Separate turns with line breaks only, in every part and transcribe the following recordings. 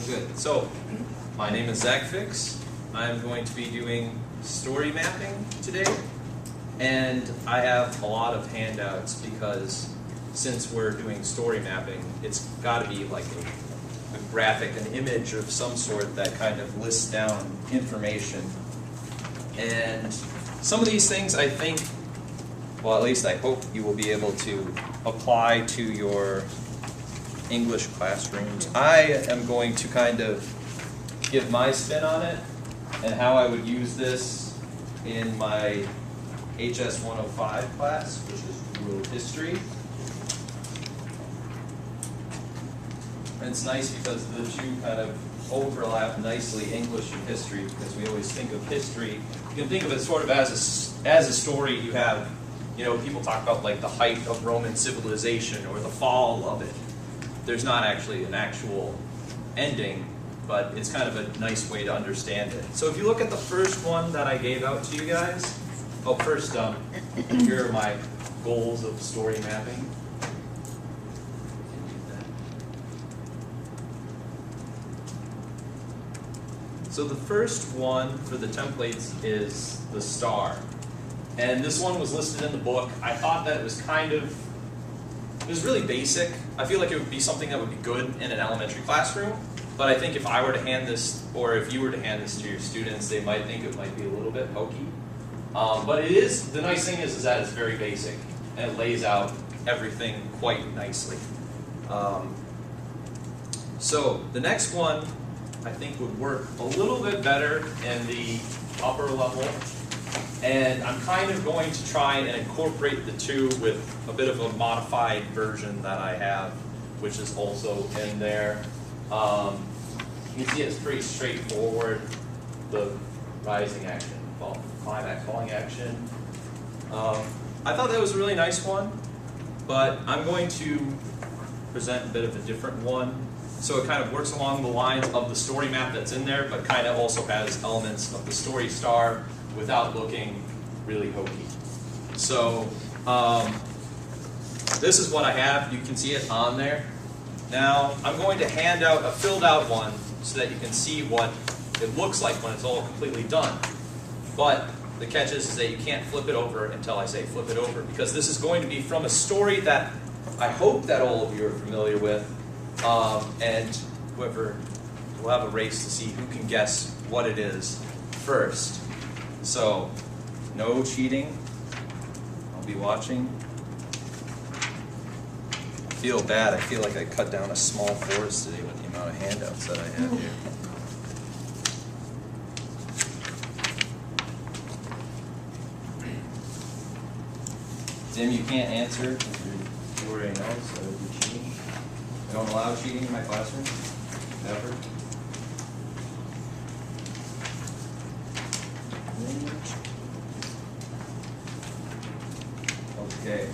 good. So, my name is Zach Fix. I'm going to be doing story mapping today. And I have a lot of handouts because since we're doing story mapping, it's got to be like a graphic, an image of some sort that kind of lists down information. And some of these things I think, well, at least I hope you will be able to apply to your English classrooms. I am going to kind of give my spin on it and how I would use this in my HS 105 class, which is World History. And it's nice because the two kind of overlap nicely, English and history, because we always think of history. You can think of it sort of as a story. You have, you know, people talk about like the height of Roman civilization or the fall of it. There's not actually an actual ending, but it's kind of a nice way to understand it. So if you look at the first one that I gave out to you guys, first, here are my goals of story mapping. So the first one for the templates is the star. And this one was listed in the book. I thought that it was it was really basic. I feel like it would be something that would be good in an elementary classroom. But I think if I were to hand this, or if you were to hand this to your students, they might think it might be a little bit hokey. But it is, the nice thing is that it's very basic. And it lays out everything quite nicely. So the next one I think would work a little bit better in the upper level. And I'm kind of going to try and incorporate the two with a bit of a modified version that I have, which is also in there. You can see it's pretty straightforward, the rising action, climax, falling action. I thought that was a really nice one, but I'm going to present a bit of a different one. So it kind of works along the lines of the story map that's in there, but kind of also has elements of the story star without looking really hokey. So this is what I have. You can see it on there. Now I'm going to hand out a filled out one so that you can see what it looks like when it's all completely done. But the catch is that you can't flip it over until I say flip it over, because this is going to be from a story that I hope that all of you are familiar with. And whoever, we'll have a race to see who can guess what it is first. So, no cheating. I'll be watching. I feel bad. I feel like I cut down a small forest today with the amount of handouts that I have here. Tim, you can't answer because you already know, so you're cheating. I don't allow cheating in my classroom, ever. Okay,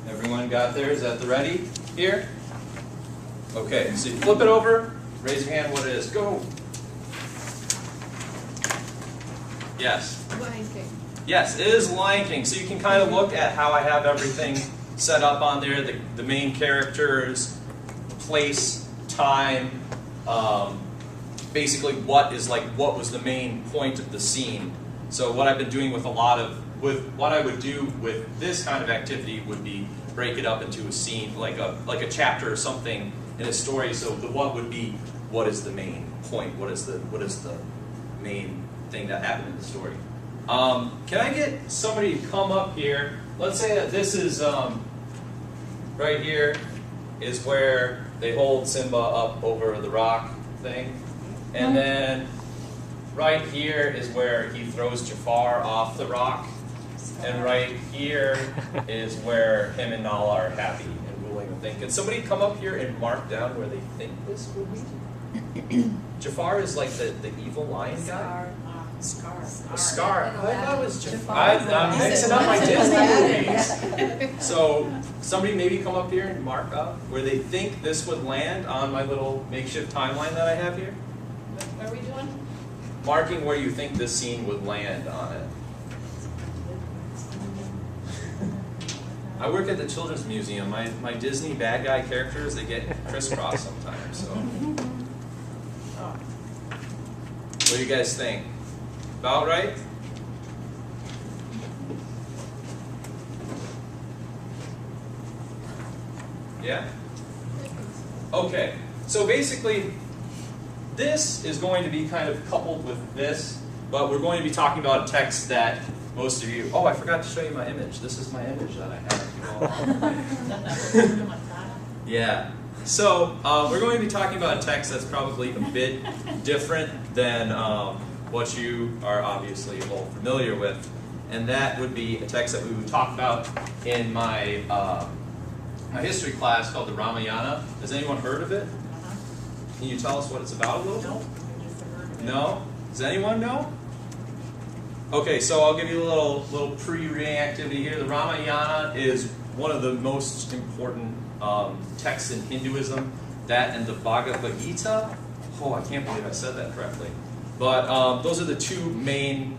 everyone got theirs? Is that the ready here? Okay, so you flip it over, raise your hand what it is, go. Yes?
Lion King.
Yes, it is Lion King. So you can kind of look at how I have everything set up on there, the main characters, place, time, basically what was the main point of the scene. So what I've been doing with what I would do with this kind of activity would be break it up into a scene, like a chapter or something in a story. So the what would be, what is the main point? What is the main thing that happened in the story? Can I get somebody to come up here? Let's say that this is right here is where they hold Simba up over the rock thing. And then right here is where he throws Jafar off the rock. And right here is where him and Nala are happy and ruling the thing. Can somebody come up here and mark down where they think this would be? Jafar is like the evil lion guy? Scar. I thought it was Jafar. I'm mixing up my Disney movies. So somebody maybe come up here and mark up where they think this would land on my little makeshift timeline that I have here.
What are we doing?
Marking where you think this scene would land on it. I work at the Children's Museum. My Disney bad guy characters, they get crisscrossed sometimes. So
off.
What do you guys think? About right? Yeah? Okay, so basically, this is going to be kind of coupled with this, but we're going to be talking about a text that most of you, oh, I forgot to show you my image. This is my image that I have. Yeah. So we're going to be talking about a text that's probably a bit different than what you are obviously all familiar with, and that would be a text that we would talk about in my my history class called the Ramayana. Has anyone heard of it? Can you tell us what it's about a little?
No, I just heard of it.
No? Does anyone know? Okay, so I'll give you a little pre-reading activity here. The Ramayana is one of the most important texts in Hinduism. That and the Bhagavad Gita. Oh, I can't believe I said that correctly. But those are the two main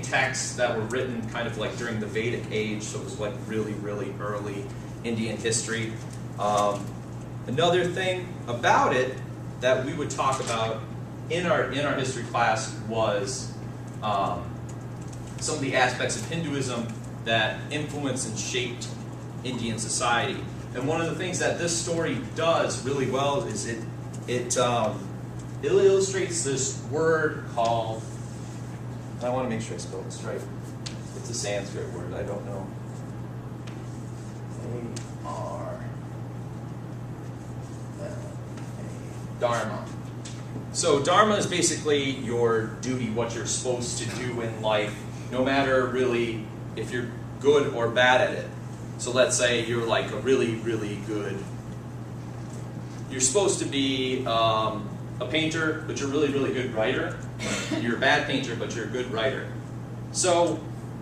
texts that were written kind of like during the Vedic age. So it was like really, really early Indian history. Another thing about it that we would talk about in our history class was some of the aspects of Hinduism that influenced and shaped Indian society. And one of the things that this story does really well is it illustrates this word called, I want to make sure I spell this right. It's a Sanskrit word, I don't know. Dharma. So dharma is basically your duty, what you're supposed to do in life, no matter really if you're good or bad at it. So let's say you're like a really, really good, you're supposed to be a painter, but you're a really, really good writer. You're a bad painter, but you're a good writer. So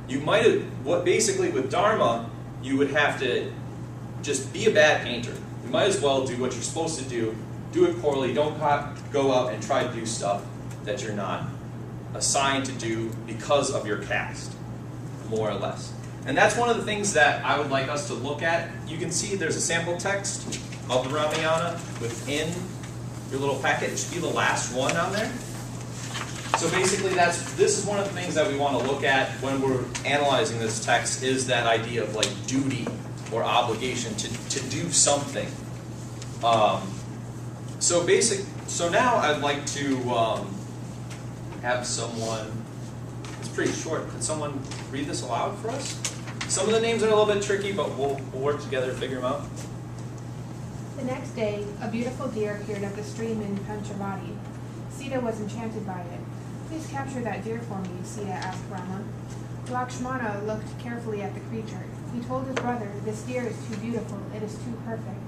you might have, basically with dharma, you would have to just be a bad painter. You might as well do what you're supposed to do it poorly, don't go out and try to do stuff that you're not assigned to do because of your caste, more or less. And that's one of the things that I would like us to look at. You can see there's a sample text of the Ramayana within your little packet. It should be the last one on there. So basically this is one of the things that we want to look at when we're analyzing this text, is that idea of like duty or obligation to do something. So now I'd like to have someone, it's pretty short, could someone read this aloud for us? Some of the names are a little bit tricky, but we'll work together to figure them out.
The next day, a beautiful deer appeared at the stream in Panchavati. Sita was enchanted by it. Please capture that deer for me, Sita asked Rama. Lakshmana looked carefully at the creature. He told his brother, this deer is too beautiful, it is too perfect.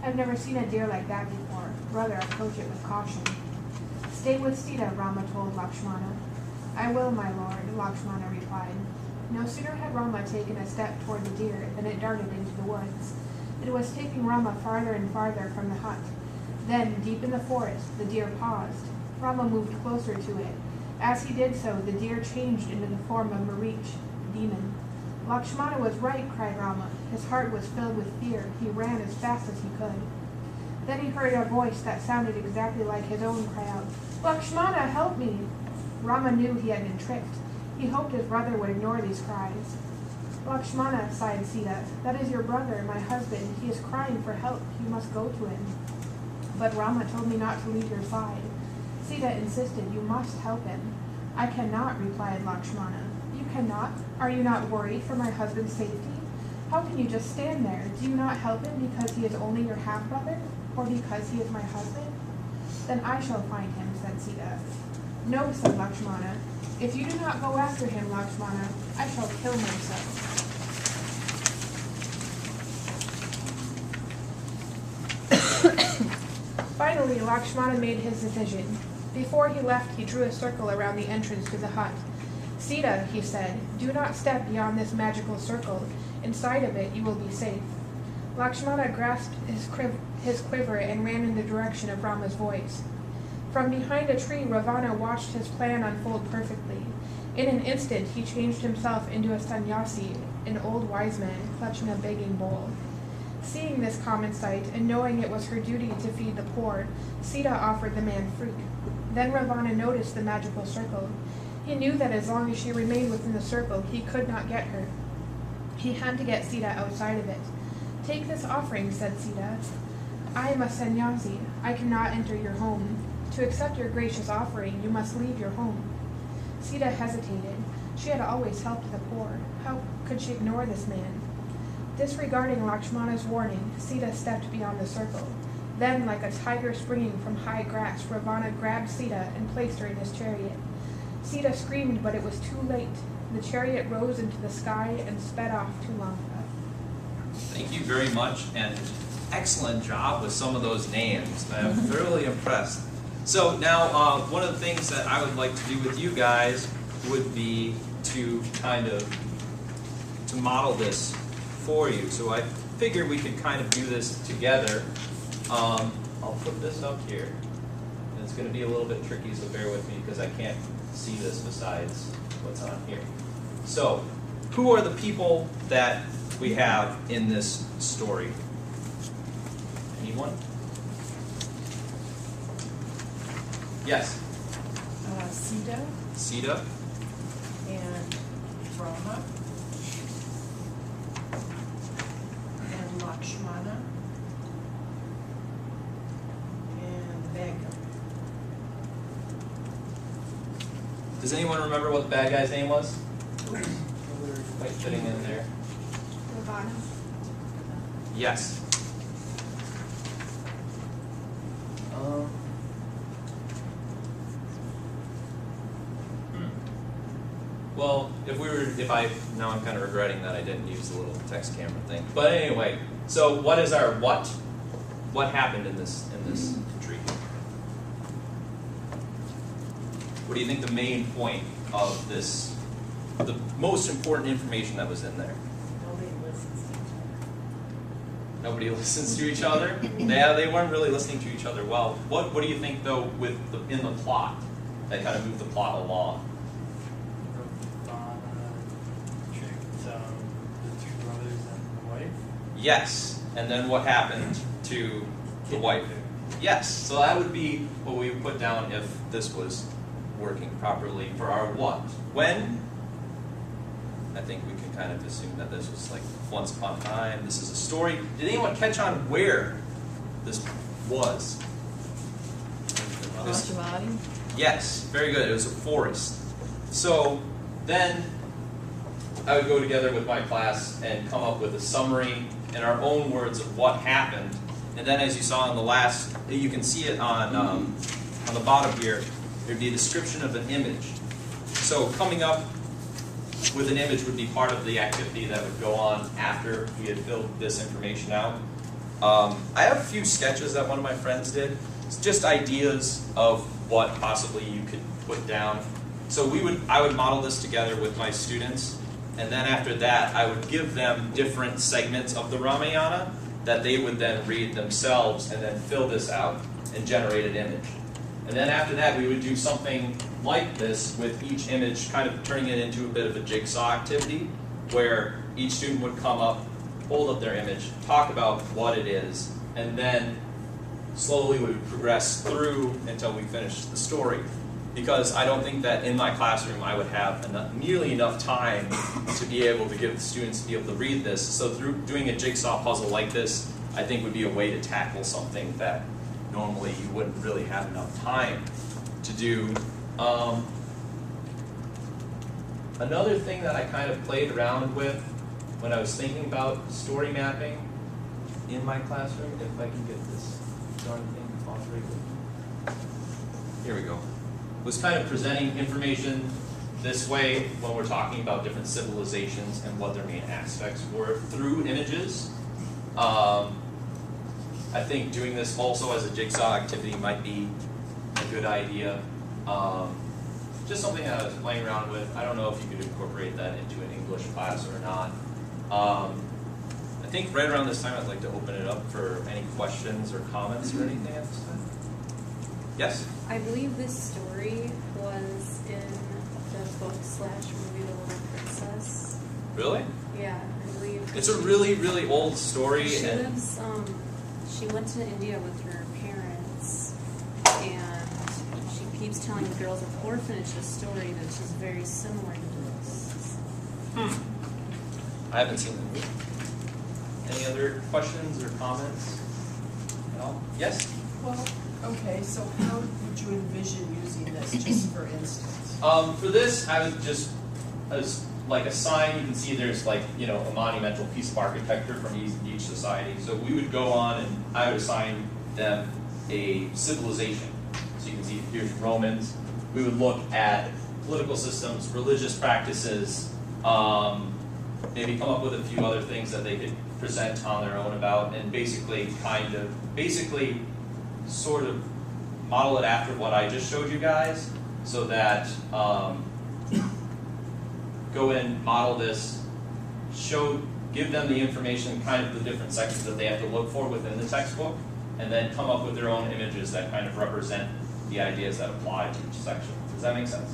I've never seen a deer like that before. Brother, approach it with caution. Stay with Sita, Rama told Lakshmana. I will, my lord, Lakshmana replied. No sooner had Rama taken a step toward the deer than it darted into the woods. It was taking Rama farther and farther from the hut. Then, deep in the forest, the deer paused. Rama moved closer to it. As he did so, the deer changed into the form of Marich, the demon. Lakshmana was right, cried Rama. His heart was filled with fear. He ran as fast as he could. Then he heard a voice that sounded exactly like his own cry out, Lakshmana, help me! Rama knew he had been tricked. He hoped his brother would ignore these cries. Lakshmana, sighed Sita, that is your brother, my husband. He is crying for help. You must go to him. But Rama told me not to leave your side. Sita insisted, you must help him. I cannot, replied Lakshmana. You cannot? Are you not worried for my husband's safety? How can you just stand there? Do you not help him because he is only your half-brother? Or because he is my husband? Then I shall find him, said Sita. No, said Lakshmana. If you do not go after him, Lakshmana, I shall kill myself. Finally, Lakshmana made his decision. Before he left, he drew a circle around the entrance to the hut. Sita, he said, do not step beyond this magical circle. Inside of it, you will be safe. Lakshmana grasped his quiver and ran in the direction of Rama's voice. From behind a tree, Ravana watched his plan unfold perfectly. In an instant, he changed himself into a sannyasi, an old wise man, clutching a begging bowl. Seeing this common sight, and knowing it was her duty to feed the poor, Sita offered the man fruit. Then Ravana noticed the magical circle. He knew that as long as she remained within the circle, he could not get her. He had to get Sita outside of it. "Take this offering," said Sita. "I am a sannyasi. I cannot enter your home. To accept your gracious offering, you must leave your home." Sita hesitated. She had always helped the poor. How could she ignore this man? Disregarding Lakshmana's warning, Sita stepped beyond the circle. Then, like a tiger springing from high grass, Ravana grabbed Sita and placed her in his chariot. Sita screamed, but it was too late. The chariot rose into the sky and sped off to Lanka.
Thank you very much, and excellent job with some of those names. I'm thoroughly impressed. So now, one of the things that I would like to do with you guys would be to kind of to model this for you. So I figured we could kind of do this together. I'll put this up here, and it's going to be a little bit tricky, so bear with me because I can't see this besides what's on here. So, who are the people that we have in this story? Anyone? Yes?
Sita
Sita?
and Rama and Lakshmana and the bad guy.
Does anyone remember what the bad guy's name was? Quite fitting in there.
Ravana.
Yes. Well, now I'm kind of regretting that I didn't use the little text camera thing. But anyway, so what is our what? What happened in this tree? What do you think the main point of this, the most important information that was in there?
Nobody listens to each other.
Nobody listens to each other? Yeah, they weren't really listening to each other well. What do you think though in the plot that kind of moved the plot along?
Tricked the two brothers and the wife.
Yes. And then what happened to the wife? Yes. So that would be what we would put down if this was working properly for our what. When? I think we can kind of assume that this was like once upon a time. This is a story. Did anyone catch on where this was? This-
Rajamati.
Yes, very good. It was a forest. So then I would go together with my class and come up with a summary in our own words of what happened. And then as you saw in the last, you can see it on the bottom here, there'd be a description of an image. So coming up with an image would be part of the activity that would go on after we had filled this information out. I have a few sketches that one of my friends did. It's just ideas of what possibly you could put down. So I would model this together with my students, and then after that I would give them different segments of the Ramayana that they would then read themselves and then fill this out and generate an image. And then after that we would do something like this with each image, kind of turning it into a bit of a jigsaw activity where each student would come up, hold up their image, talk about what it is, and then slowly we would progress through until we finished the story. Because I don't think that in my classroom I would have nearly enough time to be able to give the students to be able to read this. So through doing a jigsaw puzzle like this, I think would be a way to tackle something that normally you wouldn't really have enough time to do. Another thing that I kind of played around with when I was thinking about story mapping in my classroom, if I can get this darn thing operated. Here we go. Was kind of presenting information this way when we're talking about different civilizations and what their main aspects were through images. I think doing this also as a jigsaw activity might be a good idea. Just something that I was playing around with. I don't know if you could incorporate that into an English class or not. I think right around this time I'd like to open it up for any questions or comments or anything at this time. Yes?
I believe this story was in the book / movie The Little Princess.
Really?
Yeah, I believe.
It's a really, really old story.
She
And
lives, she went to India with her parents, and she keeps telling the girls at the orphanage this story that she's very similar to this.
I haven't seen the movie. Any other questions or comments? No? Yes?
Well, okay, so how would you envision using this, just for instance?
For this, I would just, as like a sign, you can see there's like, a monumental piece of architecture from each society. So we would go on and I would assign them a civilization. So you can see here's Romans. We would look at political systems, religious practices, maybe come up with a few other things that they could present on their own about, and basically sort of model it after what I just showed you guys, so that go in, model this, give them the information, kind of the different sections that they have to look for within the textbook, and then come up with their own images that kind of represent the ideas that apply to each section. Does that make sense?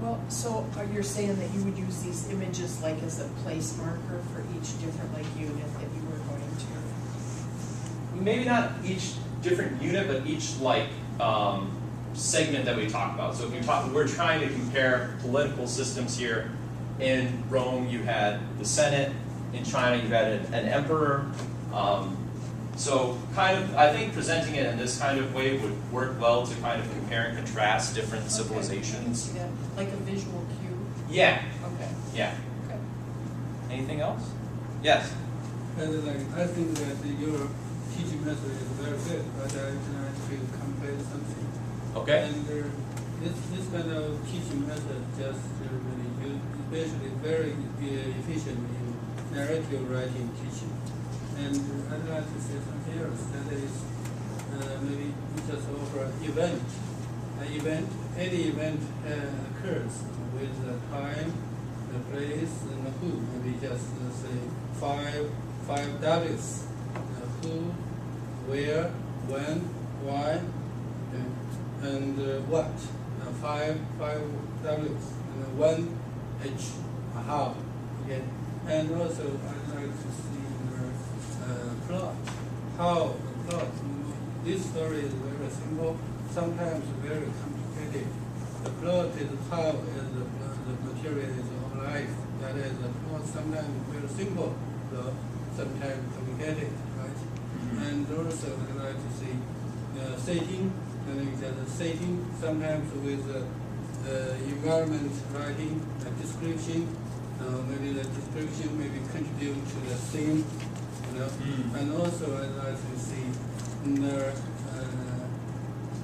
Well, so you're saying that you would use these images like as a place marker for each different like unit that you were going to?
Maybe not each different unit, but each like segment that we talk about. So if we're trying to compare political systems here. In Rome, you had the Senate. In China, you had an emperor. So kind of, I think presenting it in this kind of way would work well to kind of compare and contrast different civilizations.
Okay. Like a visual cue?
Yeah,
Okay.
yeah.
Okay.
Anything else? Yes.
And I think that your teaching method is very good, but I try to complete something.
Okay.
And this kind of teaching method just really use, especially very efficient in narrative writing teaching. And I'd like to say something else. That is, maybe we just offer an event. Any event occurs with the time, the place, and the who. Maybe just say five W's. Who, where, when, why, and what. Five W's and one H. How. Okay. And also I'd like to see the plot. How the plot. This story is very simple, sometimes very complicated. The plot is how is the material is of life. That is the plot sometimes very simple, though sometimes complicated, right? And also I'd like to see setting, and the setting sometimes with environment writing, description. Maybe the description maybe contribute to the theme, and also I'd like to see the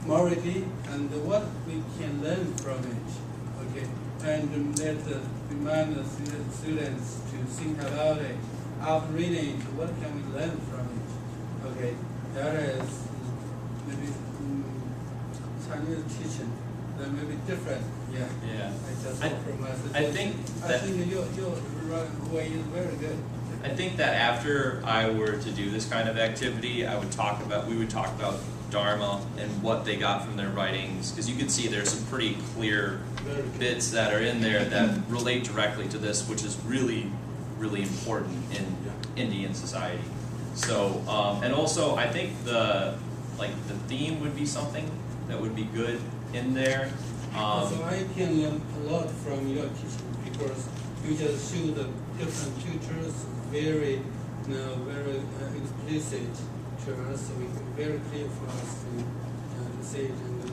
morality and what we can learn from it. Okay, and let remind the students to think about it. After reading it, what can we learn from it? Okay, that is maybe Chinese teaching. That may be different. Yeah.
Yeah.
I just
I-
offer my
I think
I
that-
think your way is very good.
I think that after I were to do this kind of activity, we would talk about Dharma and what they got from their writings, because you can see there's some pretty clear
Very good.
bits that are in there that relate directly to this, which is really, really important in Indian society. So, and also I think the theme would be something that would be good in there.
So I can learn a lot from your teaching because you just show the different pictures very, very explicit to us. So it's very clear for us to see it, and the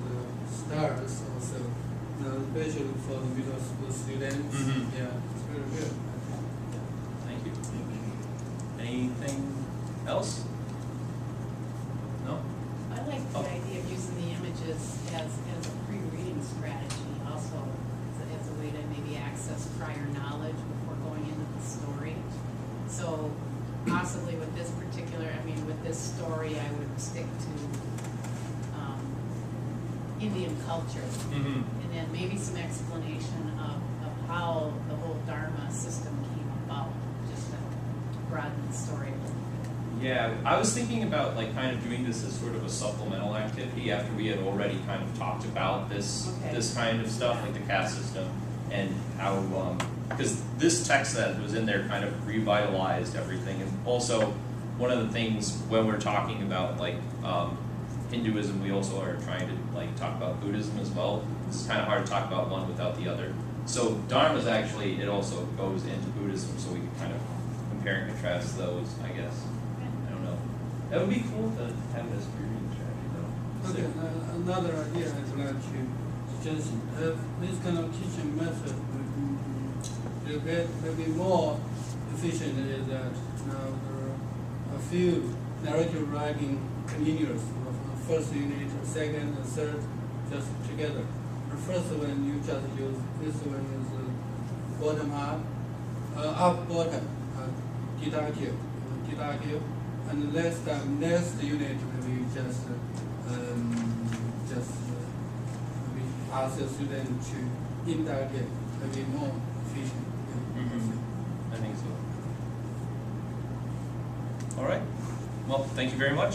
stars also, especially for the middle school students.
Mhm.
Yeah, it's very good.
Thank you. Anything else? No?
I like the idea of using the images as a pre-reading strategy, also as a way to maybe access prior knowledge before going into the story. So possibly with this with this story, I would stick to Indian culture.
Mm-hmm.
And then maybe some explanation of how the whole Dharma system came about, just to broaden the story a little bit.
Yeah, I was thinking about kind of doing this as sort of a supplemental activity after we had already kind of talked about this
Okay.
this kind of stuff, like the caste system and how because this text that was in there kind of revitalized everything. And also, one of the things when we're talking about like Hinduism, we also are trying to like talk about Buddhism as well. It's kind of hard to talk about one without the other. So Dharma is actually, it also goes into Buddhism, so we can kind of compare and contrast those, I guess. I don't know. That would be cool to have this reading strategy though.
Okay, another idea I'd like to suggest, this kind of teaching method will be more efficient is that now there are a few narrative writing continuous, first unit, second, and third, just together. The first one you just use, this one is bottom up, up bottom, deductive, and the next unit maybe just maybe ask the student to inductive, maybe more efficient.
I think so. All right. Well, thank you very much.